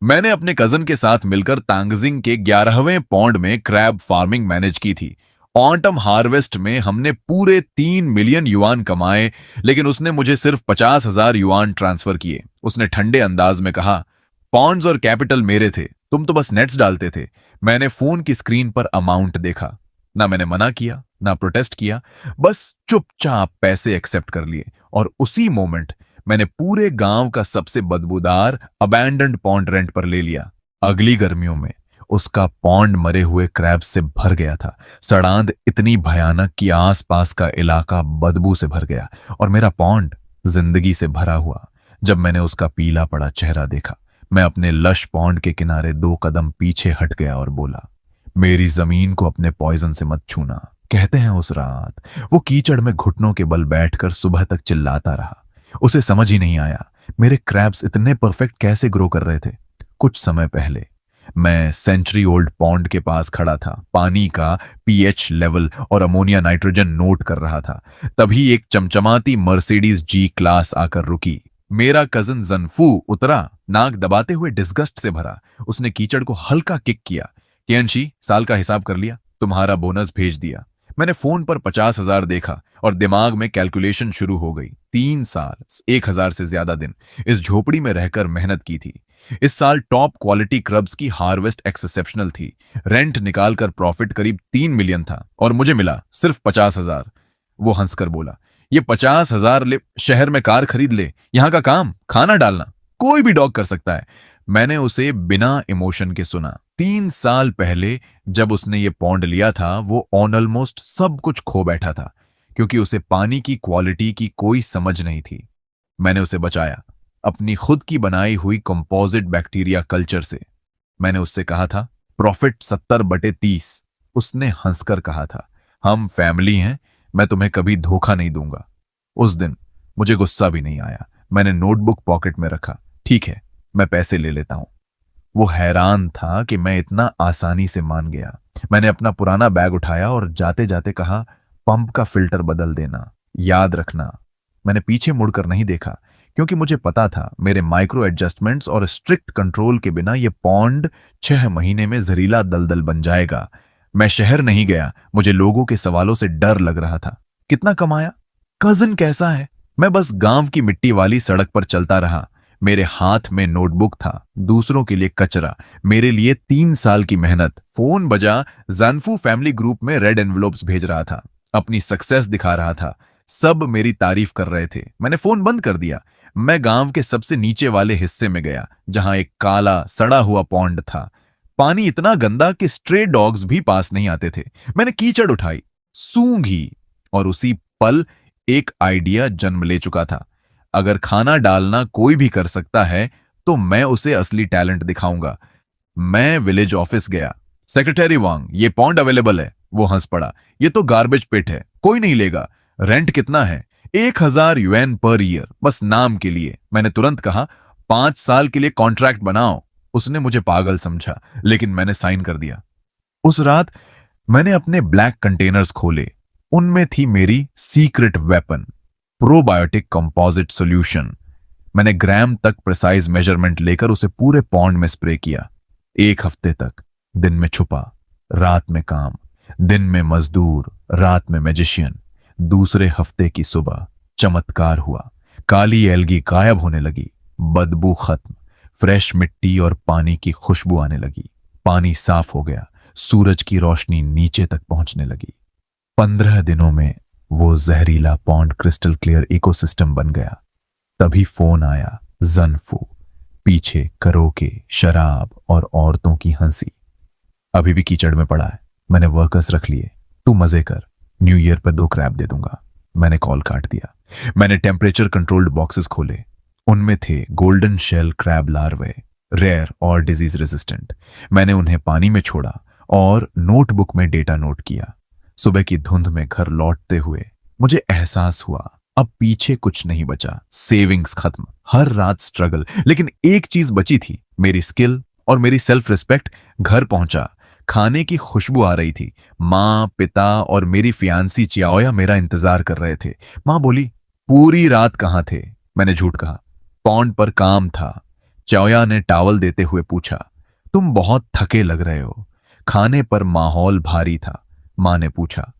मैंने अपने कजन के साथ मिलकर तांगजिंग के 11वें पौंड में क्रैब फार्मिंग मैनेज की थी। ऑटम हार्वेस्ट में हमने पूरे 3 मिलियन युआन कमाए, लेकिन उसने मुझे सिर्फ 50,000 युआन ट्रांसफर किए। उसने ठंडे अंदाज में कहा, पॉन्ड्स और कैपिटल मेरे थे, तुम तो बस नेट्स डालते थे। मैंने फोन की स्क्रीन पर अमाउंट देखा। ना मैंने मना किया, ना प्रोटेस्ट किया, बस चुपचाप पैसे एक्सेप्ट कर लिए। और उसी मोमेंट मैंने पूरे गांव का सबसे बदबूदार अबैंडन्ड पॉन्ड रेंट पर ले लिया। अगली गर्मियों में उसका पॉन्ड मरे हुए क्रैब से भर गया था। सड़ांध इतनी भयानक कि आसपास का इलाका बदबू से भर गया और मेरा पॉन्ड जिंदगी से भरा हुआ। जब मैंने उसका पीला पड़ा चेहरा देखा, मैं अपने लश पॉन्ड के किनारे 2 कदम पीछे हट गया और बोला, मेरी जमीन को अपने पॉइजन से मत छूना। कहते हैं उस रात वो कीचड़ में घुटनों के बल बैठकर सुबह तक चिल्लाता रहा। उसे समझ ही नहीं आया मेरे क्रैब्स इतने परफेक्ट कैसे ग्रो कर रहे थे। कुछ समय पहले मैं सेंचुरी ओल्ड पॉन्ड के पास खड़ा था, पानी का पीएच लेवल और अमोनिया नाइट्रोजन नोट कर रहा था। तभी एक चमचमाती मर्सिडीज जी क्लास आकर रुकी। मेरा कजन जनफू उतरा, नाक दबाते हुए डिस्गस्ट से भरा। उसने कीचड़ को हल्का किक किया। केएनशी, साल का हिसाब कर लिया, तुम्हारा बोनस भेज दिया। मैंने फोन पर 50,000 देखा और दिमाग में कैलकुलेशन शुरू हो गई। 3 साल, 1,000 से ज्यादा दिन इस झोपड़ी में रहकर मेहनत की थी। इस साल टॉप क्वालिटी क्रब्स की हार्वेस्ट एक्सेप्शनल थी। रेंट निकालकर प्रॉफिट करीब 3 मिलियन था और मुझे मिला सिर्फ 50,000। वो हंसकर बोला, ये 50,000 ले, शहर में कार खरीद ले। यहां का काम खाना डालना कोई भी डॉग कर सकता है। मैंने उसे बिना इमोशन के सुना। 3 साल पहले जब उसने ये पौंड लिया था, वो ऑन ऑलमोस्ट सब कुछ खो बैठा था, क्योंकि उसे पानी की क्वालिटी की कोई समझ नहीं थी। मैंने उसे बचाया अपनी खुद की बनाई हुई कंपोजिट बैक्टीरिया कल्चर से। मैंने उससे कहा था, प्रॉफिट 70/30। उसने हंसकर कहा था, हम फैमिली हैं, मैं तुम्हें कभी धोखा नहीं दूंगा। उस दिन मुझे गुस्सा भी नहीं आया। मैंने नोटबुक पॉकेट में रखा। ठीक है, मैं पैसे ले लेता हूं। वो हैरान था कि मैं इतना आसानी से मान गया। मैंने अपना पुराना बैग उठाया और जाते जाते कहा, पंप का फिल्टर बदल देना, याद रखना। मैंने पीछे मुड़कर नहीं देखा, क्योंकि मुझे पता था मेरे माइक्रो एडजस्टमेंट्स और स्ट्रिक्ट कंट्रोल के बिना ये पॉन्ड 6 महीने में जहरीला दलदल बन जाएगा। मैं शहर नहीं गया, मुझे लोगों के सवालों से डर लग रहा था। कितना कमाया? कजन कैसा है? मैं बस गांव की मिट्टी वाली सड़क पर चलता रहा। मेरे हाथ में नोटबुक था, दूसरों के लिए कचरा, मेरे लिए 3 साल की मेहनत। फोन बजा, जानफू फैमिली ग्रुप में रेड एनवलप्स भेज रहा था, अपनी सक्सेस दिखा रहा था। सब मेरी तारीफ कर रहे थे। मैंने फोन बंद कर दिया। मैं गांव के सबसे नीचे वाले हिस्से में गया, जहां एक काला सड़ा हुआ पॉन्ड था। पानी इतना गंदा कि स्ट्रे डॉग्स भी पास नहीं आते थे। मैंने कीचड़ उठाई, सूंघी, और उसी पल एक आइडिया जन्म ले चुका था। अगर खाना डालना कोई भी कर सकता है, तो मैं उसे असली टैलेंट दिखाऊंगा। मैं विलेज ऑफिस गया। सेक्रेटरी वांग, ये पॉन्ड अवेलेबल है। वो हंस पड़ा, ये तो गार्बेज पिट है, कोई नहीं लेगा। रेंट कितना है? 1,000 युएन पर ईयर, बस नाम के लिए। मैंने तुरंत कहा, 5 साल के लिए कॉन्ट्रैक्ट बनाओ। उसने मुझे पागल समझा, लेकिन मैंने साइन कर दिया। उस रात मैंने अपने ब्लैक कंटेनर्स खोले। उनमें थी मेरी secret weapon, probiotic composite solution. मैंने ग्राम तक प्रिसाइज मेजरमेंट लेकर उसे पूरे पॉन्ड में स्प्रे किया। 1 हफ्ते तक दिन में छुपा, रात में काम, दिन में मजदूर, रात में मैजिशियन। दूसरे हफ्ते की सुबह चमत्कार हुआ। काली एल्गी गायब होने लगी, बदबू खत्म, फ्रेश मिट्टी और पानी की खुशबू आने लगी। पानी साफ हो गया, सूरज की रोशनी नीचे तक पहुंचने लगी। 15 दिनों में वो जहरीला पॉन्ड क्रिस्टल क्लियर इकोसिस्टम बन गया। तभी फोन आया, जनफू। पीछे करोके, शराब और औरतों की हंसी। अभी भी कीचड़ में पड़ा है, मैंने वर्कर्स रख लिए, तू मजे कर, न्यू ईयर पर 2 क्रैब दे दूंगा। मैंने कॉल काट दिया। मैंने टेम्परेचर कंट्रोल्ड बॉक्सेस खोले। उनमें थे गोल्डन शेल क्रैब लार्वे, रेयर और डिजीज रेजिस्टेंट। मैंने उन्हें पानी में छोड़ा और नोटबुक में डेटा नोट किया। सुबह की धुंध में घर लौटते हुए मुझे एहसास हुआ, अब पीछे कुछ नहीं बचा। सेविंग्स खत्म, हर रात स्ट्रगल, लेकिन एक चीज बची थी, मेरी स्किल और मेरी सेल्फ रिस्पेक्ट। घर पहुंचा, खाने की खुशबू आ रही थी। माँ, पिता और मेरी फियांसी चियाओया मेरा इंतजार कर रहे थे। माँ बोली, पूरी रात कहाँ थे? मैंने झूठ कहा, पॉन्ड पर काम था। चाओया ने टॉवल देते हुए पूछा। तुम बहुत थके लग रहे हो। खाने पर माहौल भारी था। माँ ने पूछा,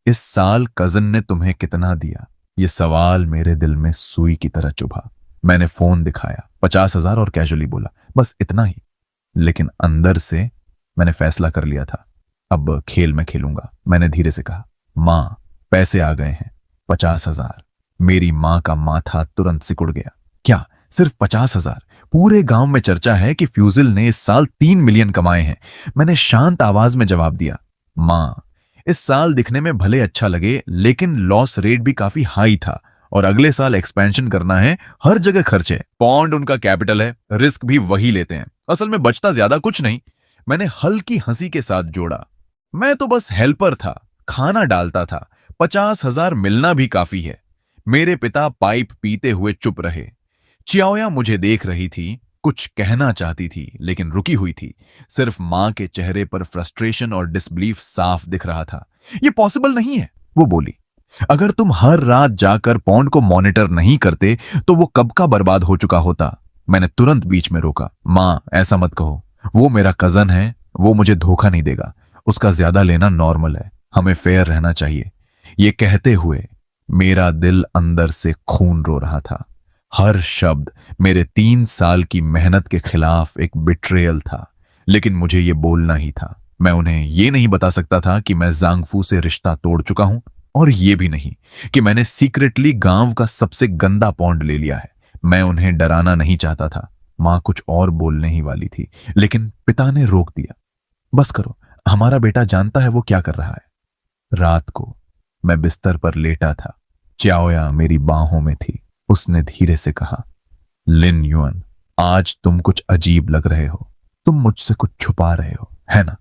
इस साल कजन ने तुम्हें कितना दिया? ये सवाल मेरे दिल में सुई की तरह चुभा। मैंने फोन दिखाया, 50,000, और कैजुअली बोला, बस इतना ही। लेकिन अंदर से मैंने फैसला कर लिया था, अब खेल मैं खेलूंगा। मैंने धीरे से कहा, माँ, पैसे आ गए हैं, 50,000। मेरी माँ का माथा तुरंत सिकुड़ गया। क्या, सिर्फ 50,000? पूरे गांव में चर्चा है कि फ्यूजिल ने इस साल 3 मिलियन कमाए हैं। मैंने शांत आवाज में जवाब दिया, माँ, इस साल दिखने में भले अच्छा लगे, लेकिन लॉस रेट भी काफी हाई था और अगले साल एक्सपेंशन करना है, हर जगह खर्च है। पॉन्ड उनका कैपिटल है, रिस्क भी वही लेते हैं। असल में बचता ज्यादा कुछ नहीं। मैंने हल्की हंसी के साथ जोड़ा, मैं तो बस हेल्पर था, खाना डालता था। 50,000 मिलना भी काफी है। मेरे पिता पाइप पीते हुए चुप रहे। चियाओया मुझे देख रही थी, कुछ कहना चाहती थी लेकिन रुकी हुई थी। सिर्फ मां के चेहरे पर फ्रस्ट्रेशन और डिसबिलीफ साफ दिख रहा था। ये पॉसिबल नहीं है, वो बोली। अगर तुम हर रात जाकर पॉन्ड को मॉनिटर नहीं करते तो वो कब का बर्बाद हो चुका होता। मैंने तुरंत बीच में रोका, मां, ऐसा मत कहो। वो मेरा कजन है, वो मुझे धोखा नहीं देगा। उसका ज्यादा लेना नॉर्मल है, हमें फेयर रहना चाहिए। ये कहते हुए मेरा दिल अंदर से खून रो रहा था। हर शब्द मेरे 3 साल की मेहनत के खिलाफ एक बिट्रेयल था। लेकिन मुझे ये बोलना ही था। मैं उन्हें ये नहीं बता सकता था कि मैं ज़ांगफू से रिश्ता तोड़ चुका हूं, और ये भी नहीं कि मैंने सीक्रेटली गांव का सबसे गंदा पॉन्ड ले लिया है। मैं उन्हें डराना नहीं चाहता था। मां कुछ और बोलने ही वाली थी, लेकिन पिता ने रोक दिया। बस करो, हमारा बेटा जानता है वो क्या कर रहा है। रात को मैं बिस्तर पर लेटा था। चाओया मेरी बाहों में थी। उसने धीरे से कहा, लिन युअन, आज तुम कुछ अजीब लग रहे हो। तुम मुझसे कुछ छुपा रहे हो, है ना?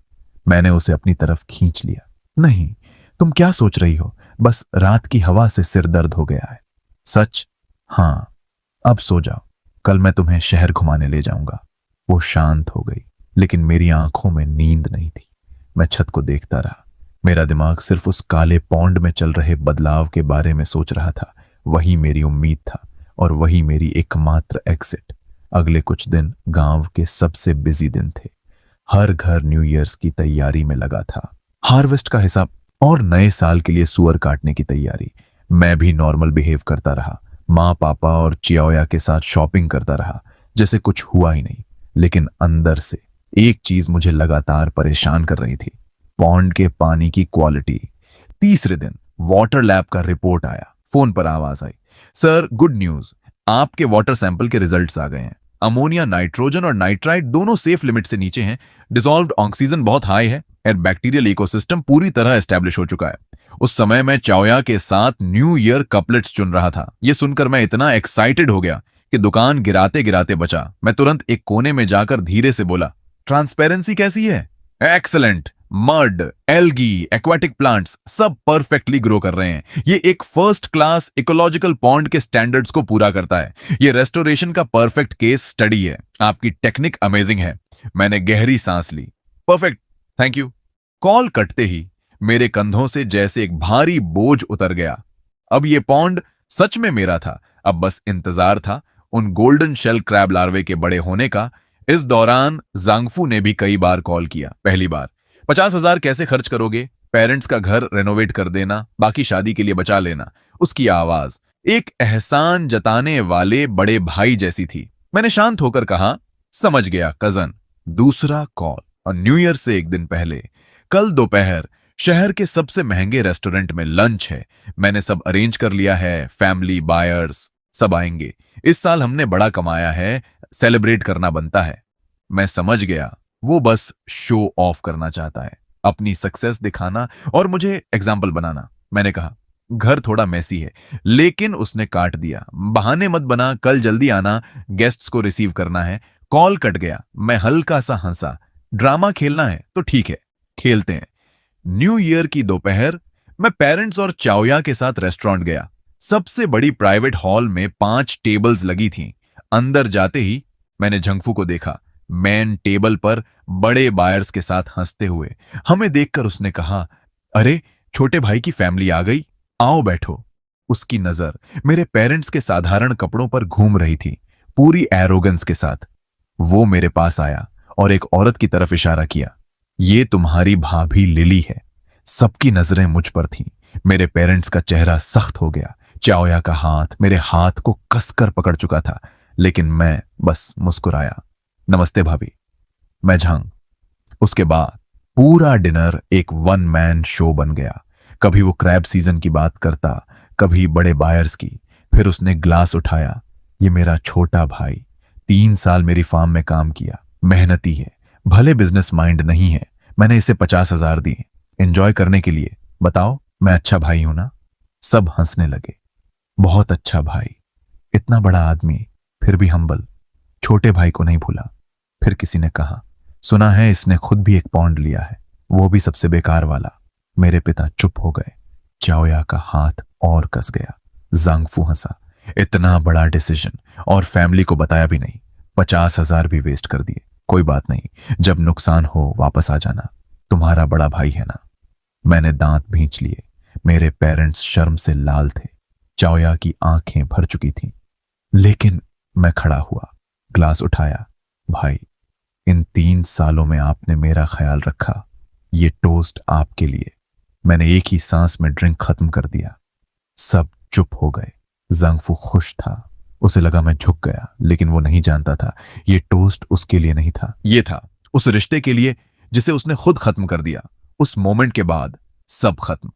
मैंने उसे अपनी तरफ खींच लिया। नहीं, तुम क्या सोच रही हो? बस रात की हवा से सिर दर्द हो गया है। सच? हाँ। अब सो जाओ, कल मैं तुम्हें शहर घुमाने ले जाऊंगा। वो शांत हो गई, लेकिन मेरी आंखों में नींद नहीं थी। मैं छत को देखता रहा। मेरा दिमाग सिर्फ उस काले पॉन्ड में चल रहे बदलाव के बारे में सोच रहा था। वही मेरी उम्मीद था और वही मेरी एकमात्र एग्जिट। अगले कुछ दिन गांव के सबसे बिजी दिन थे। हर घर न्यू ईयर्स की तैयारी में लगा था, हार्वेस्ट का हिसाब और नए साल के लिए सुअर काटने की तैयारी। मैं भी नॉर्मल बिहेव करता रहा। माँ, पापा और चियाओया के साथ शॉपिंग करता रहा, जैसे कुछ हुआ ही नहीं। लेकिन अंदर से एक चीज मुझे लगातार परेशान कर रही थी, पॉन्ड के पानी की क्वालिटी। तीसरे दिन वाटर लैब का रिपोर्ट आया। फोन पर आवाज आई, सर, गुड न्यूज, आपके वाटर सैंपल के रिजल्ट्स आ गए हैं। अमोनिया, नाइट्रोजन और नाइट्राइट दोनों सेफ लिमिट से नीचे हैं। डिसॉल्व्ड ऑक्सीजन बहुत हाई है और बैक्टीरियल इकोसिस्टम पूरी तरह एस्टेब्लिश हो चुका है। उस समय मैं चाओया के साथ न्यू ईयर कपलेट्स चुन रहा था। यह सुनकर मैं इतना एक्साइटेड हो गया कि दुकान गिराते गिराते बचा। मैं तुरंत एक कोने में जाकर धीरे से बोला, ट्रांसपेरेंसी कैसी है? Excellent. Mud, algae, aquatic plants सब परफेक्टली ग्रो कर रहे हैं। ये एक फर्स्ट क्लास इकोलॉजिकल पॉन्ड के स्टैंडर्ड्स को पूरा करता है। ये रेस्टोरेशन का परफेक्ट केस स्टडी है। आपकी टेक्निक अमेजिंग है। मैंने गहरी सांस ली। Perfect, thank you. कॉल कटते ही मेरे कंधों से जैसे एक भारी बोझ उतर गया। अब ये पॉन्ड सच में मेरा था। अब बस इंतजार था उन गोल्डन शेल क्रैब लार्वे के बड़े होने का। इस दौरान ज़ांगफू ने भी कई बार कॉल किया। पहली बार, 50,000 कैसे खर्च करोगे? पेरेंट्स का घर रेनोवेट कर देना, बाकी शादी के लिए बचा लेना। उसकी आवाज एक एहसान जताने वाले बड़े भाई जैसी थी। मैंने शांत होकर कहा, समझ गया कजन। दूसरा कॉल, और न्यू ईयर से एक दिन पहले, कल दोपहर शहर के सबसे महंगे रेस्टोरेंट में लंच है। मैंने सब अरेंज कर लिया है। फैमिली, बायर्स सब आएंगे। इस साल हमने बड़ा कमाया है, सेलिब्रेट करना बनता है। मैं समझ गया वो बस शो ऑफ करना चाहता है, अपनी सक्सेस दिखाना और मुझे एग्जाम्पल बनाना। मैंने कहा, घर थोड़ा मैसी है, लेकिन उसने काट दिया, बहाने मत बना, कल जल्दी आना, गेस्ट्स को रिसीव करना है। कॉल कट गया। मैं हल्का सा हंसा। ड्रामा खेलना है तो ठीक है, खेलते हैं। न्यू ईयर की दोपहर मैं पेरेंट्स और चाओया के साथ रेस्टोरेंट गया। सबसे बड़ी प्राइवेट हॉल में 5 टेबल्स लगी थीं। अंदर जाते ही मैंने झंगफू को देखा, मेन टेबल पर बड़े बायर्स के साथ हंसते हुए। हमें देखकर उसने कहा, अरे, छोटे भाई की फैमिली आ गई, आओ बैठो। उसकी नजर मेरे पेरेंट्स के साधारण कपड़ों पर घूम रही थी, पूरी एरोगेंस के साथ। वो मेरे पास आया और एक औरत की तरफ इशारा किया। ये तुम्हारी भाभी लिली है। सबकी नजरें मुझ पर थीं। मेरे पेरेंट्स का चेहरा सख्त हो गया। चाओया का हाथ मेरे हाथ को कसकर पकड़ चुका था, लेकिन मैं बस मुस्कुराया। नमस्ते भाभी, मैं झांग। उसके बाद पूरा डिनर एक वन मैन शो बन गया। कभी वो क्रैब सीजन की बात करता, कभी बड़े बायर्स की। फिर उसने ग्लास उठाया। ये मेरा छोटा भाई, 3 साल मेरी फार्म में काम किया, मेहनती है, भले बिजनेस माइंड नहीं है। मैंने इसे 50,000 दिए एंजॉय करने के लिए। बताओ, मैं अच्छा भाई हूं ना? सब हंसने लगे। बहुत अच्छा भाई, इतना बड़ा आदमी फिर भी हम्बल, छोटे भाई को नहीं भूला। फिर किसी ने कहा, सुना है इसने खुद भी एक पॉन्ड लिया है, वो भी सबसे बेकार वाला। मेरे पिता चुप हो गए। चाओया का हाथ और कस गया। जांगफू हंसा। इतना बड़ा डिसीजन और फैमिली को बताया भी नहीं। 50,000 भी वेस्ट कर दिए। कोई बात नहीं, जब नुकसान हो वापस आ जाना। तुम्हारा बड़ा भाई है ना? मैंने दांत भींच लिए। मेरे पेरेंट्स शर्म से लाल थे। चाओया की आंखें भर चुकी थीं। लेकिन मैं खड़ा हुआ, ग्लास उठाया। भाई, इन 3 सालों में आपने मेरा ख्याल रखा। ये टोस्ट आपके लिए। मैंने एक ही सांस में ड्रिंक खत्म कर दिया। सब चुप हो गए। जांगफू खुश था। उसे लगा मैं झुक गया, लेकिन वो नहीं जानता था ये टोस्ट उसके लिए नहीं था, ये था उस रिश्ते के लिए जिसे उसने खुद खत्म कर दिया। उस मोमेंट के बाद सब खत्म।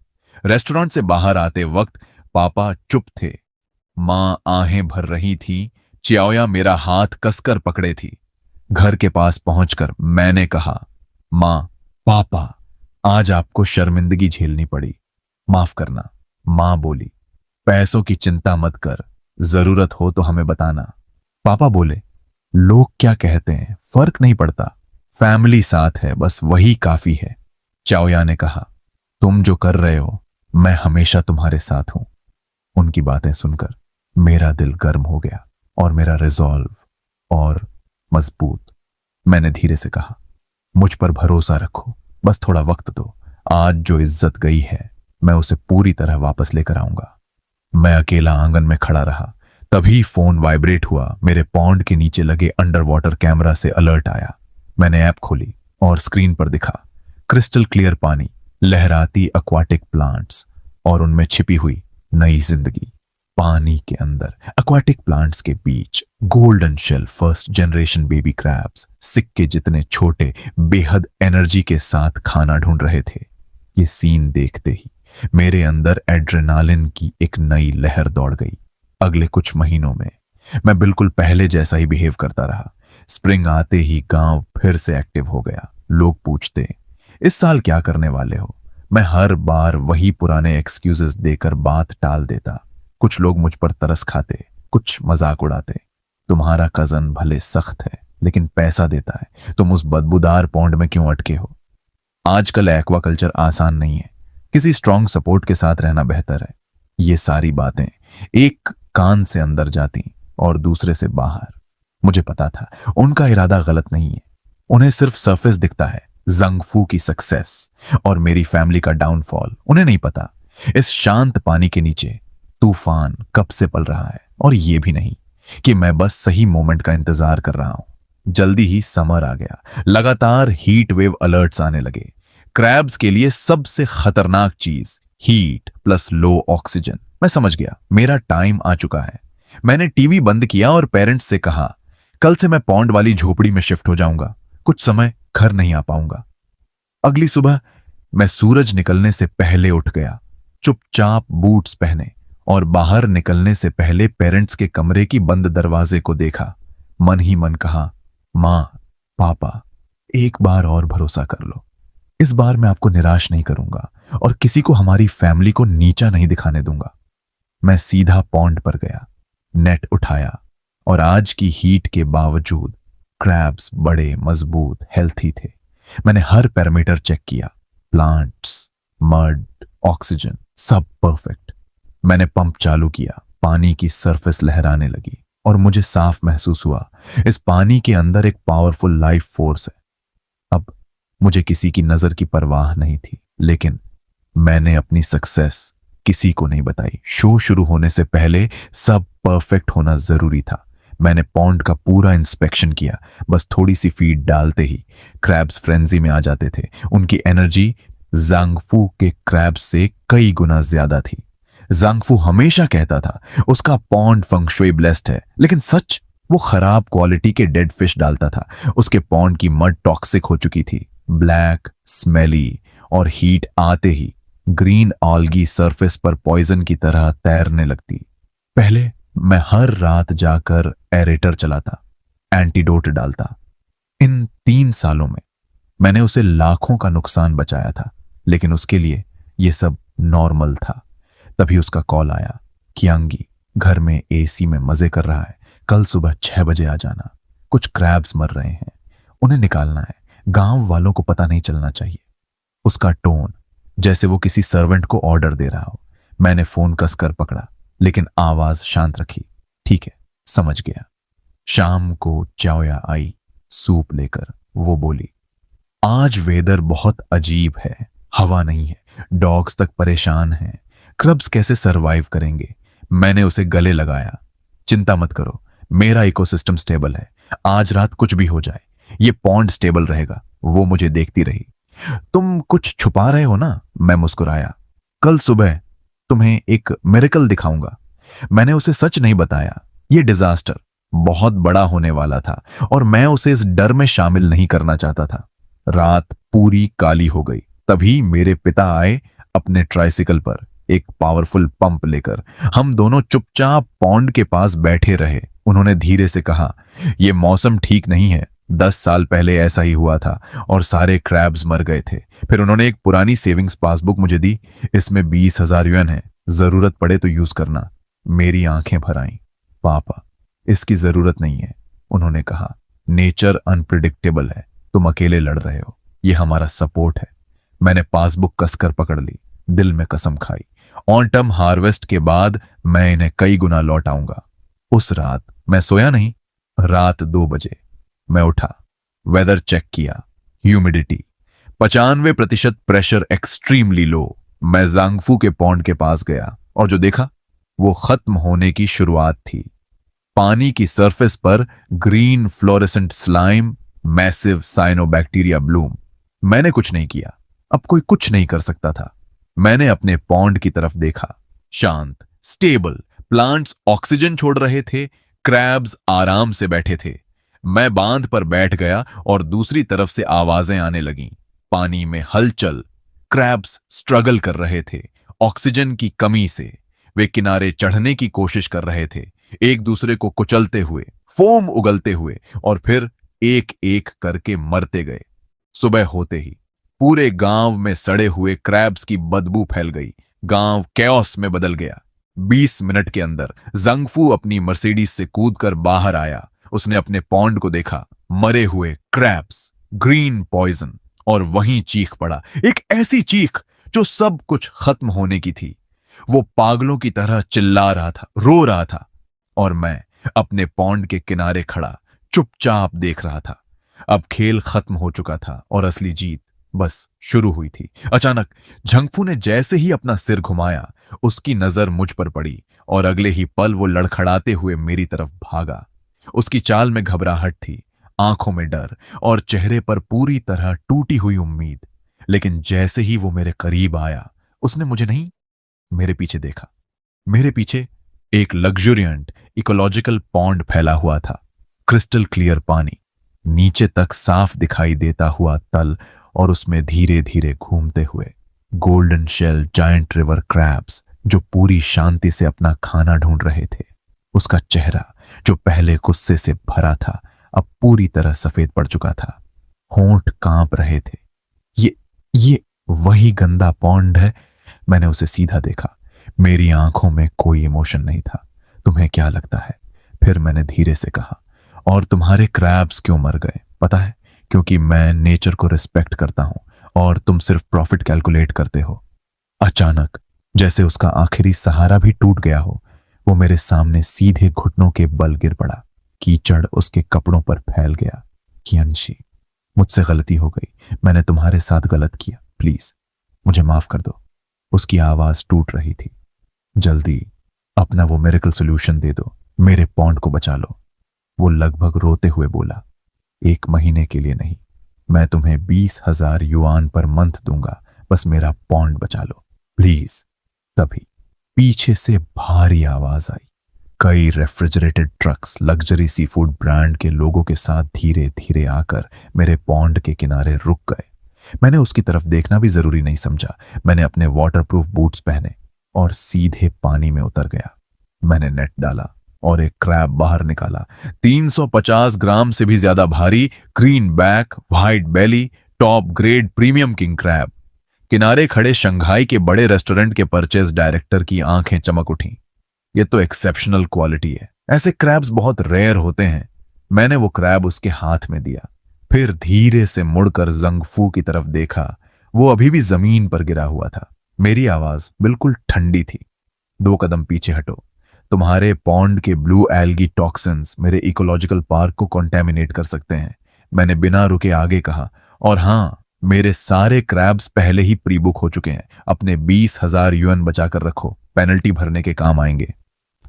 रेस्टोरेंट से बाहर आते वक्त पापा चुप थे। मां आहें भर रही थी। चाओया मेरा हाथ कसकर पकड़े थी। घर के पास पहुंचकर मैंने कहा, मां, पापा, आज आपको शर्मिंदगी झेलनी पड़ी, माफ करना। मां बोली, पैसों की चिंता मत कर, जरूरत हो तो हमें बताना। पापा बोले, लोग क्या कहते हैं फर्क नहीं पड़ता, फैमिली साथ है, बस वही काफी है। चाओया ने कहा, तुम जो कर रहे हो मैं हमेशा तुम्हारे साथ हूं। उनकी बातें सुनकर मेरा दिल गर्म हो गया और मेरा रिजॉल्व और मजबूत। मैंने धीरे से कहा, मुझ पर भरोसा रखो, बस थोड़ा वक्त दो। आज जो इज्जत गई है मैं उसे पूरी तरह वापस लेकर आऊंगा। मैं अकेला आंगन में खड़ा रहा। तभी फोन वाइब्रेट हुआ। मेरे पॉन्ड के नीचे लगे अंडर वाटर कैमरा से अलर्ट आया। मैंने ऐप खोली और स्क्रीन पर दिखा क्रिस्टल क्लियर पानी, लहराती एक्वाटिक प्लांट्स और उनमें छिपी हुई नई जिंदगी। पानी के अंदर एक्वाटिक प्लांट्स के बीच golden shell first generation baby crabs, सिक्के जितने छोटे, बेहद एनर्जी के साथ खाना ढूंढ रहे थे। ये सीन देखते ही मेरे अंदर एड्रेनालिन की एक नई लहर दौड़ गई। अगले कुछ महीनों में मैं बिल्कुल पहले जैसा ही बिहेव करता रहा। स्प्रिंग आते ही गांव फिर से एक्टिव हो गया। लोग पूछते, इस साल क्या करने वाले हो? मैं हर बार वही पुराने एक्सक्यूजेस देकर बात टाल देता। कुछ लोग मुझ पर तरस खाते, कुछ मजाक उड़ाते। तुम्हारा कजन भले सख्त है लेकिन पैसा देता है, तुम उस बदबूदार पौंड में क्यों अटके हो? आजकल एक्वाकल्चर आसान नहीं है, किसी स्ट्रांग सपोर्ट के साथ रहना बेहतर है। ये सारी बातें एक कान से अंदर जाती और दूसरे से बाहर। मुझे पता था उनका इरादा गलत नहीं है, उन्हें सिर्फ सरफेस दिखता है। जंगफू की सक्सेस और मेरी फैमिली का डाउनफॉल उन्हें नहीं पता। इस शांत पानी के नीचे तूफान कब से पल रहा है, और ये भी नहीं कि मैं बस सही मोमेंट का इंतजार कर रहा हूं। जल्दी ही समर आ गया। लगातार हीट वेव अलर्ट्स आने लगे। क्रैब्स के लिए सबसे खतरनाक चीज हीट प्लस लो ऑक्सीजन। मैं समझ गया मेरा टाइम आ चुका है। मैंने टीवी बंद किया और पेरेंट्स से कहा, कल से मैं पौंड वाली झोपड़ी में शिफ्ट हो जाऊंगा, कुछ समय घर नहीं आ पाऊंगा। अगली सुबह मैं सूरज निकलने से पहले उठ गया, चुपचाप बूट्स पहने और बाहर निकलने से पहले पेरेंट्स के कमरे की बंद दरवाजे को देखा। मन ही मन कहा, मां, पापा, एक बार और भरोसा कर लो। इस बार मैं आपको निराश नहीं करूंगा और किसी को हमारी फैमिली को नीचा नहीं दिखाने दूंगा। मैं सीधा पॉन्ड पर गया, नेट उठाया और आज की हीट के बावजूद क्रैब्स बड़े, मजबूत, हेल्थी थे। मैंने हर पैरामीटर चेक किया, प्लांट्स, मड, ऑक्सीजन, सब परफेक्ट। मैंने पंप चालू किया, पानी की सरफेस लहराने लगी और मुझे साफ महसूस हुआ इस पानी के अंदर एक पावरफुल लाइफ फोर्स है। अब मुझे किसी की नजर की परवाह नहीं थी, लेकिन मैंने अपनी सक्सेस किसी को नहीं बताई। शो शुरू होने से पहले सब परफेक्ट होना जरूरी था। मैंने पॉन्ड का पूरा इंस्पेक्शन किया। बस थोड़ी सी फीड डालते ही क्रैब्स फ्रेंजी में आ जाते थे। उनकी एनर्जी जांगफू के क्रैब्स से कई गुना ज्यादा थी। जांगफू हमेशा कहता था उसका पॉन्ड फंगशुई ब्लेस्ड है, लेकिन सच, वो खराब क्वालिटी के डेड फिश डालता था। उसके पॉन्ड की मड टॉक्सिक हो चुकी थी, ब्लैक, स्मेली, और हीट आते ही ग्रीन ऑल्गी सरफेस पर पॉइजन की तरह तैरने लगती। पहले मैं हर रात जाकर एरेटर चलाता, एंटीडोट डालता। इन 3 सालों में मैंने उसे लाखों का नुकसान बचाया था, लेकिन उसके लिए यह सब नॉर्मल था। तभी उसका कॉल आया, कियांगी घर में एसी में मजे कर रहा है, कल सुबह 6 बजे आ जाना। कुछ क्रैब्स मर रहे हैं, उन्हें निकालना है, गांव वालों को पता नहीं चलना चाहिए। उसका टोन जैसे वो किसी सर्वेंट को ऑर्डर दे रहा हो। मैंने फोन कसकर पकड़ा, लेकिन आवाज शांत रखी। ठीक है, समझ गया। शाम को चावया आई सूप लेकर। वो बोली, आज वेदर बहुत अजीब है, हवा नहीं है, डॉग्स तक परेशान हैं, क्रब्स कैसे सरवाइव करेंगे। मैंने उसे गले लगाया। चिंता मत करो, मेरा इकोसिस्टम स्टेबल है, आज रात कुछ भी हो जाए ये पॉन्ड स्टेबल रहेगा। वो मुझे देखती रही। तुम कुछ छुपा रहे हो ना? मैं मुस्कुराया। कल सुबह तुम्हें एक मिरेकल दिखाऊंगा। मैंने उसे सच नहीं बताया। ये डिजास्टर बहुत बड़ा होने वाला था और मैं उसे इस डर में शामिल नहीं करना चाहता था। रात पूरी काली हो गई। तभी मेरे पिता आए अपने ट्राइसिकल पर, एक पावरफुल पंप लेकर। हम दोनों चुपचाप पॉन्ड के पास बैठे रहे। उन्होंने धीरे से कहा, यह मौसम ठीक नहीं है, 10 साल पहले ऐसा ही हुआ था और सारे क्रैब्स मर गए थे। फिर उन्होंने एक पुरानी सेविंग्स पासबुक मुझे दी, इसमें 20,000 युएन है, जरूरत पड़े तो यूज करना। मेरी आंखें भर आईं। पापा, इसकी जरूरत नहीं है, उन्होंने कहा। नेचर अनप्रिडिक्टेबल है, तुम अकेले लड़ रहे हो, यह हमारा सपोर्ट है। मैंने पासबुक कसकर पकड़ ली, दिल में कसम खाई, ऑटम हार्वेस्ट के बाद मैं इन्हें कई गुना लौट आऊंगा। उस रात मैं सोया नहीं। रात 2 बजे मैं उठा, वेदर चेक किया, ह्यूमिडिटी 95%, प्रेशर एक्सट्रीमली लो। मैं जांगफू के पॉन्ड के पास गया और जो देखा वो खत्म होने की शुरुआत थी। पानी की सरफेस पर green fluorescent slime, massive cyanobacteria Bloom. मैंने कुछ नहीं किया, अब कोई कुछ नहीं कर सकता था। मैंने अपने पॉन्ड की तरफ देखा, शांत, स्टेबल, प्लांट्स ऑक्सीजन छोड़ रहे थे, क्रैब्स आराम से बैठे थे। मैं बांध पर बैठ गया और दूसरी तरफ से आवाजें आने लगीं। पानी में हलचल, क्रैब्स स्ट्रगल कर रहे थे ऑक्सीजन की कमी से। वे किनारे चढ़ने की कोशिश कर रहे थे, एक दूसरे को कुचलते हुए, फोम उगलते हुए, और फिर एक एक करके मरते गए। सुबह होते ही पूरे गांव में सड़े हुए क्रैब्स की बदबू फैल गई। गांव कैओस में बदल गया। 20 मिनट के अंदर जंगफू अपनी मर्सिडीज से कूदकर बाहर आया। उसने अपने पॉन्ड को देखा, मरे हुए क्रैब्स, ग्रीन पॉइजन, और वहीं चीख पड़ा, एक ऐसी चीख जो सब कुछ खत्म होने की थी। वो पागलों की तरह चिल्ला रहा था, रो रहा था, और मैं अपने पॉन्ड के किनारे खड़ा चुपचाप देख रहा था। अब खेल खत्म हो चुका था और असली जीत बस शुरू हुई थी। अचानक झंगफू ने जैसे ही अपना सिर घुमाया, उसकी नजर मुझ पर पड़ी और अगले ही पल वो लड़खड़ाते हुए मेरी तरफ भागा। उसकी चाल में घबराहट थी, आंखों में डर और चेहरे पर पूरी तरह टूटी हुई उम्मीद। लेकिन जैसे ही वो मेरे करीब आया, उसने मुझे नहीं, मेरे पीछे देखा। मेरे पीछे एक लग्जूरियंट इकोलॉजिकल पॉन्ड फैला हुआ था, क्रिस्टल क्लियर पानी, नीचे तक साफ दिखाई देता हुआ तल, और उसमें धीरे धीरे घूमते हुए golden shell giant river crabs जो पूरी शांति से अपना खाना ढूंढ रहे थे। उसका चेहरा जो पहले गुस्से से भरा था, अब पूरी तरह सफेद पड़ चुका था। होंठ कांप रहे थे। ये वही गंदा पॉन्ड है। मैंने उसे सीधा देखा। मेरी आंखों में कोई इमोशन नहीं था। तुम्हें क्या लगता है? फिर मैंने धीरे से कहा, और तुम्हारे क्रैब्स क्यों मर गए पता है? क्योंकि मैं नेचर को रिस्पेक्ट करता हूं और तुम सिर्फ प्रॉफिट कैलकुलेट करते हो। अचानक जैसे उसका आखिरी सहारा भी टूट गया हो, वो मेरे सामने सीधे घुटनों के बल गिर पड़ा। कीचड़ उसके कपड़ों पर फैल गया। कियांशी, मुझसे गलती हो गई, मैंने तुम्हारे साथ गलत किया, प्लीज मुझे माफ कर दो। उसकी आवाज टूट रही थी। जल्दी अपना वो मिरेकल सोल्यूशन दे दो, मेरे पॉन्ड को बचा लो। वो लगभग रोते हुए बोला, 1 महीने के लिए नहीं, मैं तुम्हें 20,000 युआन पर मंथ दूंगा, बस मेरा पॉन्ड बचा लो प्लीज। तभी पीछे से भारी आवाज आई। कई refrigerated trucks luxury sea food brand के लोगों के साथ धीरे धीरे आकर मेरे पॉन्ड के किनारे रुक गए। मैंने उसकी तरफ देखना भी जरूरी नहीं समझा। मैंने अपने वाटरप्रूफ बूट्स पहने और सीधे पानी में उतर गया। मैंने नेट डाला और एक क्रैब बाहर निकाला। 350 ग्राम से भी ज्यादा भारी, green back, white belly, top grade premium king crab. किनारे खड़े शंघाई के बड़े रेस्टोरेंट के परचेज डायरेक्टर की आंखें चमक उठी। ये तो एक्सेप्शनल क्वालिटी है, ऐसे क्रैब्स बहुत रेयर होते हैं। मैंने वो क्रैब उसके हाथ में दिया, फिर धीरे से मुड़कर जंगफू की तरफ देखा। वो अभी भी जमीन पर गिरा हुआ था। मेरी आवाज बिल्कुल ठंडी थी, 2 कदम पीछे हटो। तुम्हारे पॉन्ड के ब्लू एल्गी टॉक्सिन्स मेरे इकोलॉजिकल पार्क को कॉन्टेमिनेट कर सकते हैं, मैंने बिना रुके आगे कहा। और हाँ, मेरे सारे क्रैब्स पहले ही प्री बुक हो चुके हैं। अपने 20,000 युएन बचाकर रखो, पेनल्टी भरने के काम आएंगे।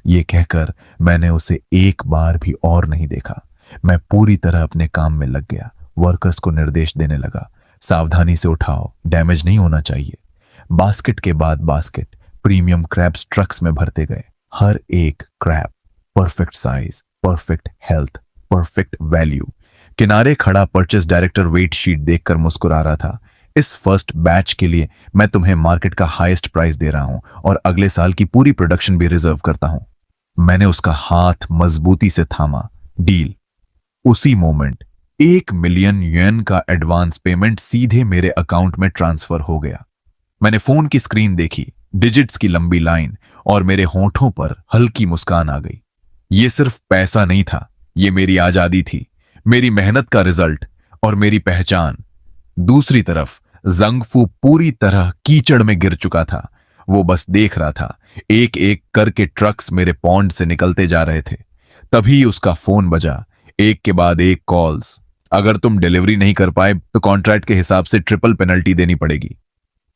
ये कहकर मैंने उसे एक बार भी और नहीं देखा। मैं पूरी तरह अपने काम में लग गया। वर्कर्स को निर्देश देने लगा, सावधानी से उठाओ, डैमेज नहीं होना चाहिए। बास्केट के बाद बास्केट प्रीमियम क्रैब्स ट्रक्स में भरते गए। हर एक crab perfect size, perfect health, perfect value. किनारे खड़ा परचेस डायरेक्टर वेट शीट देखकर मुस्कुरा रहा था। इस फर्स्ट बैच के लिए मैं तुम्हें मार्केट का हाईएस्ट प्राइस दे रहा हूं और अगले साल की पूरी प्रोडक्शन भी रिजर्व करता हूं। मैंने उसका हाथ मजबूती से थामा। डील। उसी मोमेंट 1 मिलियन युएन का एडवांस पेमेंट सीधे मेरे अकाउंट में ट्रांसफर हो गया। मैंने फोन की स्क्रीन देखी, डिजिट्स की लंबी लाइन, और मेरे होंठों पर हल्की मुस्कान आ गई। ये सिर्फ पैसा नहीं था, ये मेरी आजादी थी, मेरी मेहनत का रिजल्ट और मेरी पहचान। दूसरी तरफ जंगफू पूरी तरह कीचड़ में गिर चुका था। वो बस देख रहा था। एक एक करके ट्रक्स मेरे पॉन्ड से निकलते जा रहे थे। तभी उसका फोन बजा, एक के बाद एक कॉल्स। अगर तुम डिलीवरी नहीं कर पाए तो कॉन्ट्रैक्ट के हिसाब से ट्रिपल पेनल्टी देनी पड़ेगी।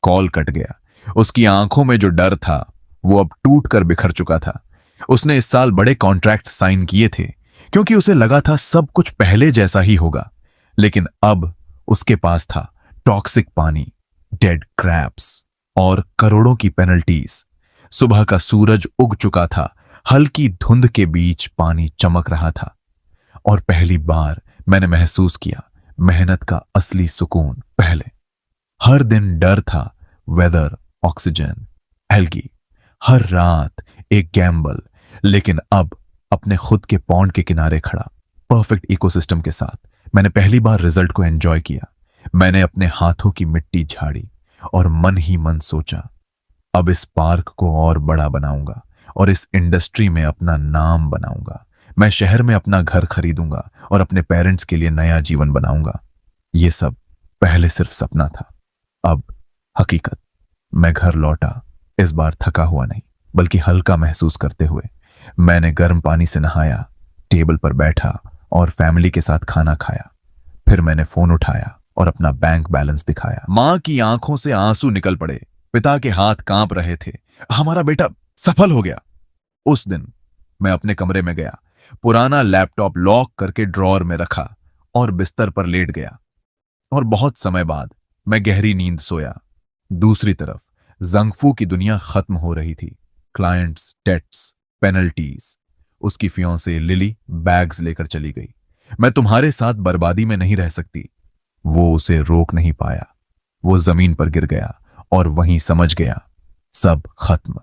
कॉल कट गया। उसकी आंखों में जो डर था वो अब टूट कर बिखर चुका था। उसने इस साल बड़े कॉन्ट्रैक्ट साइन किए थे क्योंकि उसे लगा था सब कुछ पहले जैसा ही होगा, लेकिन अब उसके पास था टॉक्सिक पानी, डेड क्रैब्स और करोड़ों की पेनल्टीज। सुबह का सूरज उग चुका था, हल्की धुंध के बीच पानी चमक रहा था और पहली बार मैंने महसूस किया मेहनत का असली सुकून। पहले हर दिन डर था, वेदर, ऑक्सीजन, एल्गी, हर रात एक गैम्बल, लेकिन अब अपने खुद के पॉन्ड के किनारे खड़ा, परफेक्ट इकोसिस्टम के साथ, मैंने पहली बार रिजल्ट को एंजॉय किया। मैंने अपने हाथों की मिट्टी झाड़ी और मन ही मन सोचा, अब इस पार्क को और बड़ा बनाऊंगा और इस इंडस्ट्री में अपना नाम बनाऊंगा। मैं शहर में अपना घर खरीदूंगा और अपने पेरेंट्स के लिए नया जीवन बनाऊंगा। ये सब पहले सिर्फ सपना था, अब हकीकत। मैं घर लौटा, इस बार थका हुआ नहीं बल्कि हल्का महसूस करते हुए। मैंने गर्म पानी से नहाया, टेबल पर बैठा और फैमिली के साथ खाना खाया। फिर मैंने फोन उठाया और अपना बैंक बैलेंस दिखाया। मां की आंखों से आंसू निकल पड़े, पिता के हाथ कांप रहे थे। हमारा बेटा सफल हो गया। उस दिन मैं अपने कमरे में गया, पुराना लैपटॉप लॉक करके ड्रॉअर में रखा और बिस्तर पर लेट गया और बहुत समय बाद मैं गहरी नींद सोया। दूसरी तरफ जंगफू की दुनिया खत्म हो रही थी। Clients, dates, penalties. उसकी फियांसे लिली बैग्स लेकर चली गई। मैं तुम्हारे साथ बर्बादी में नहीं रह सकती। वो उसे रोक नहीं पाया। वो जमीन पर गिर गया और वहीं समझ गया, सब खत्म।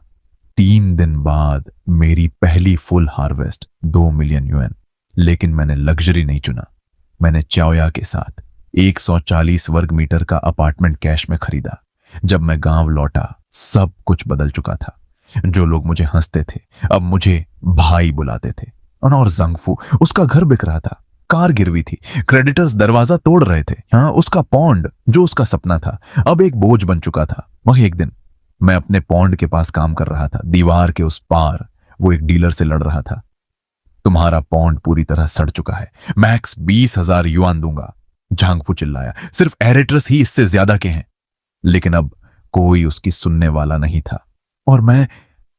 3 दिन बाद मेरी पहली फुल हार्वेस्ट 2 मिलियन युएन। लेकिन मैंने लग्जरी नहीं चुना। मैंने चाओया के साथ 140 वर्ग मीटर का अपार्टमेंट कैश में खरीदा। जब मैं गांव लौटा, सब कुछ बदल चुका था। जो लोग मुझे हंसते थे अब मुझे भाई बुलाते थे। और जंगफू, उसका घर बिक रहा था, कार गिरवी थी, क्रेडिटर्स दरवाजा तोड़ रहे थे। हाँ, उसका पॉन्ड जो उसका सपना था अब एक बोझ बन चुका था। वही एक दिन मैं अपने पॉन्ड के पास काम कर रहा था। दीवार के उस पार वो एक डीलर से लड़ रहा था। तुम्हारा पॉन्ड पूरी तरह सड़ चुका है, मैक्स 20,000 युआन दूंगा। झांगफू चिल्लाया, सिर्फ एरेट्रस ही इससे ज्यादा के हैं। लेकिन अब कोई उसकी सुनने वाला नहीं था और मैं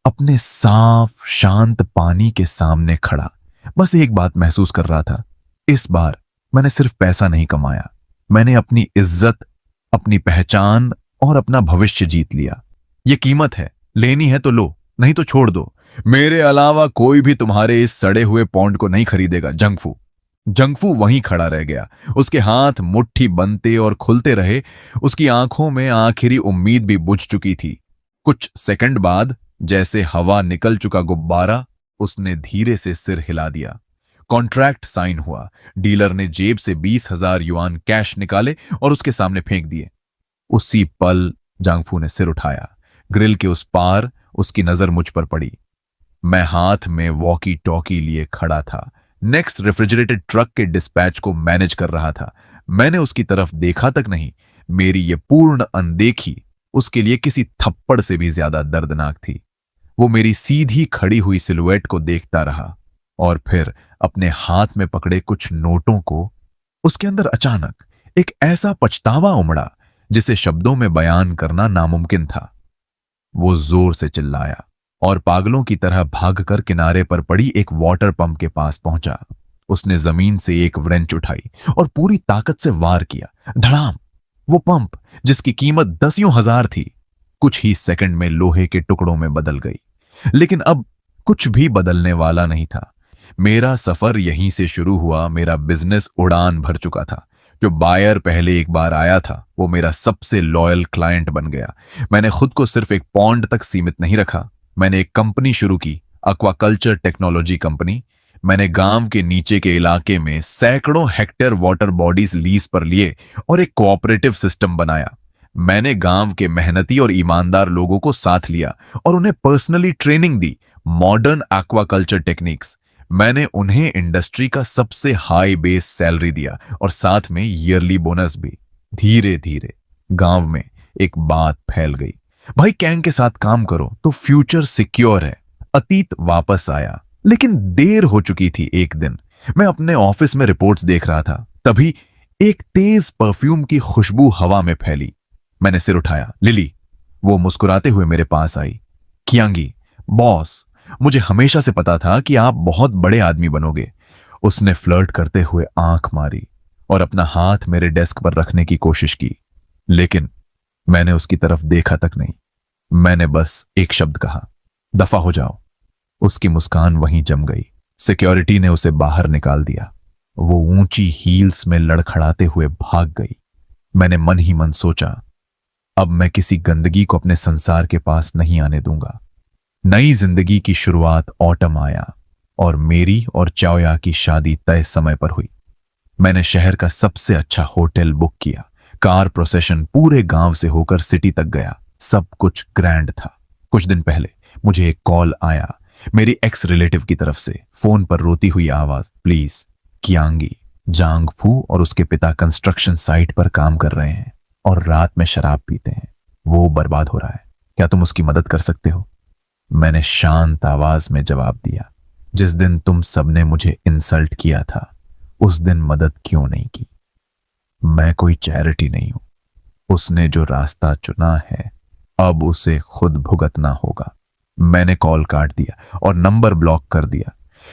अपने साफ शांत पानी के सामने खड़ा, बस एक बात महसूस कर रहा था, इस बार मैंने सिर्फ पैसा नहीं कमाया, मैंने अपनी इज्जत, अपनी पहचान और अपना भविष्य जीत लिया। ये कीमत है, लेनी है तो लो, नहीं तो छोड़ दो। मेरे अलावा कोई भी तुम्हारे इस सड़े हुए पौंड को नहीं खरीदेगा। जंगफू जंगफू वहीं खड़ा रह गया। उसके हाथ मुट्ठी बनते और खुलते रहे। उसकी आंखों में आखिरी उम्मीद भी बुझ चुकी थी। कुछ सेकंड बाद, जैसे हवा निकल चुका गुब्बारा, उसने धीरे से सिर हिला दिया। कॉन्ट्रैक्ट साइन हुआ। डीलर ने जेब से 20,000 युआन कैश निकाले और उसके सामने फेंक दिए। उसी पल जांगफू ने सिर उठाया। ग्रिल के उस पार उसकी नजर मुझ पर पड़ी। मैं हाथ में वॉकी टॉकी लिए खड़ा था, नेक्स्ट रेफ्रिजरेटेड ट्रक के डिस्पैच को मैनेज कर रहा था। मैंने उसकी तरफ देखा तक नहीं। मेरी ये पूर्ण अनदेखी उसके लिए किसी थप्पड़ से भी ज्यादा दर्दनाक थी। वो मेरी सीधी खड़ी हुई सिलुएट को देखता रहा और फिर अपने हाथ में पकड़े कुछ नोटों को। उसके अंदर अचानक एक ऐसा पछतावा उमड़ा जिसे शब्दों में बयान करना नामुमकिन था। वो जोर से चिल्लाया और पागलों की तरह भागकर किनारे पर पड़ी एक वाटर पंप के पास पहुंचा। उसने जमीन से एक व्रेंच उठाई और पूरी ताकत से वार किया। धड़ाम! वो पंप, जिसकी कीमत 10,000 थी, कुछ ही सेकंड में लोहे के टुकड़ों में बदल गई। लेकिन अब कुछ भी बदलने वाला नहीं था। मेरा सफर यहीं से शुरू हुआ। मेरा बिजनेस उड़ान भर चुका था। जो बायर पहले एक बार आया था, वो मेरा सबसे लॉयल क्लाइंट बन गया। मैंने खुद को सिर्फ एक पॉन्ड तक सीमित नहीं रखा। मैंने एक कंपनी शुरू की, एक्वाकल्चर टेक्नोलॉजी कंपनी। मैंने गांव के नीचे के इलाके में सैकड़ों हेक्टेयर वाटर बॉडीज लीज पर लिए और एक कोऑपरेटिव सिस्टम बनाया। मैंने गांव के मेहनती और ईमानदार लोगों को साथ लिया और उन्हें पर्सनली ट्रेनिंग दी, मॉडर्न एक्वाकल्चर टेक्निक्स। मैंने उन्हें इंडस्ट्री का सबसे हाई बेस सैलरी दिया और साथ में ईयरली बोनस भी। धीरे धीरे गांव में एक बात फैल गई, भाई कैंग के साथ काम करो तो फ्यूचर सिक्योर है। अतीत वापस आया, लेकिन देर हो चुकी थी। एक दिन मैं अपने ऑफिस में रिपोर्ट्स देख रहा था, तभी एक तेज परफ्यूम की खुशबू हवा में फैली। मैंने सिर उठाया। लिली, वो मुस्कुराते हुए मेरे पास आई। कियांगी, बॉस, मुझे हमेशा से पता था कि आप बहुत बड़े आदमी बनोगे। उसने फ्लर्ट करते हुए आंख मारी और अपना हाथ मेरे डेस्क पर रखने की कोशिश की, लेकिन मैंने उसकी तरफ देखा तक नहीं। मैंने बस एक शब्द कहा, दफा हो जाओ। उसकी मुस्कान वहीं जम गई। सिक्योरिटी ने उसे बाहर निकाल दिया। वो ऊंची हील्स में लड़खड़ाते हुए भाग गई। मैंने मन ही मन सोचा, अब मैं किसी गंदगी को अपने संसार के पास नहीं आने दूंगा। नई जिंदगी की शुरुआत ऑटम आया और मेरी और चाओया की शादी तय समय पर हुई। मैंने शहर का सबसे अच्छा होटल बुक किया। कार प्रोसेशन पूरे गांव से होकर सिटी तक गया। सब कुछ ग्रैंड था। कुछ दिन पहले मुझे एक कॉल आया, मेरी एक्स रिलेटिव की तरफ से। फोन पर रोती हुई आवाज, प्लीज, कियांगी, जांगफू और उसके पिता कंस्ट्रक्शन साइट पर काम कर रहे हैं और रात में शराब पीते हैं। वो बर्बाद हो रहा है, क्या तुम उसकी मदद कर सकते हो? मैंने शांत आवाज में जवाब दिया, जिस दिन तुम सबने मुझे इंसल्ट किया था, उस दिन मदद क्यों नहीं की? मैं कोई चैरिटी नहीं हूं। उसने जो रास्ता चुना है, अब उसे खुद भुगतना होगा। मैंने कॉल काट दिया और नंबर ब्लॉक कर दिया।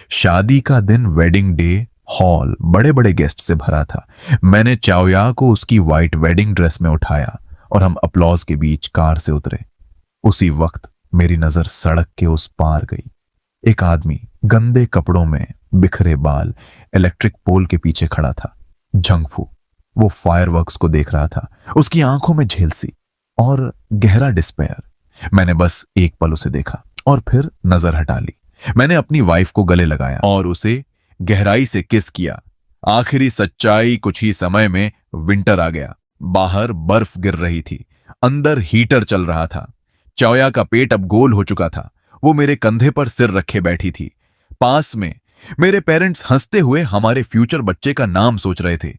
शादी का दिन, वेडिंग डे, हॉल बड़े बड़े गेस्ट से भरा था। मैंने चाओया को उसकी व्हाइट वेडिंग ड्रेस में उठाया और हम अपलॉज के बीच कार से उतरे। उसी वक्त मेरी नजर सड़क के उस पार गई। एक आदमी गंदे कपड़ों में, बिखरे बाल, इलेक्ट्रिक पोल के पीछे खड़ा था। जंगफू। वो फायरवर्क्स को देख रहा था। उसकी आंखों में झेलसी और गहरा डिस्पेयर। मैंने बस एक पल उसे देखा और फिर नजर हटा ली। मैंने अपनी वाइफ को गले लगाया और उसे गहराई से किस किया। आखिरी सच्चाई, कुछ ही समय में विंटर आ गया। बाहर बर्फ गिर रही थी, अंदर हीटर चल रहा था। चाओया का पेट अब गोल हो चुका था। वो मेरे कंधे पर सिर रखे बैठी थी। पास में मेरे पेरेंट्स हंसते हुए हमारे फ्यूचर बच्चे का नाम सोच रहे थे।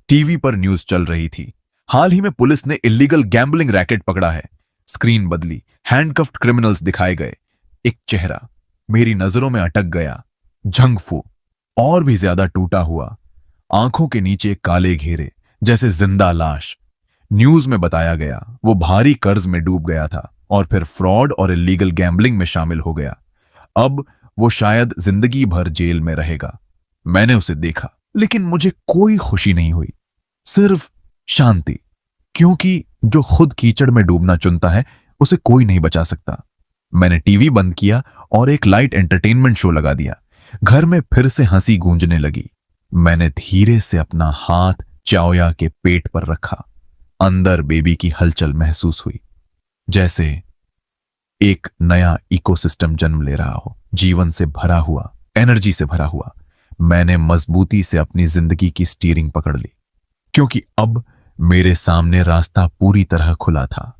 टीवी पर न्यूज चल रही थी, हाल ही में पुलिस ने इलीगल गैम्बलिंग रैकेट पकड़ा है। स्क्रीन बदली, हैंडकफ्ड क्रिमिनल्स दिखाए गए। एक चेहरा मेरी नजरों में अटक गया, जंगफू। और भी ज्यादा टूटा हुआ, आंखों के नीचे काले घेरे, जैसे जिंदा लाश। न्यूज में बताया गया वो भारी कर्ज में डूब गया था और फिर फ्रॉड और इलीगल गैम्बलिंग में शामिल हो गया। अब वो शायद जिंदगी भर जेल में रहेगा। मैंने उसे देखा, लेकिन मुझे कोई खुशी नहीं हुई, सिर्फ शांति, क्योंकि जो खुद कीचड़ में डूबना चुनता है उसे कोई नहीं बचा सकता। मैंने टीवी बंद किया और एक लाइट एंटरटेनमेंट शो लगा दिया। घर में फिर से हंसी गूंजने लगी। मैंने धीरे से अपना हाथ चाओया के पेट पर रखा। अंदर बेबी की हलचल महसूस हुई, जैसे एक नया इकोसिस्टम जन्म ले रहा हो, जीवन से भरा हुआ, एनर्जी से भरा हुआ। मैंने मजबूती से अपनी जिंदगी की स्टीयरिंग पकड़ ली, क्योंकि अब मेरे सामने रास्ता पूरी तरह खुला था।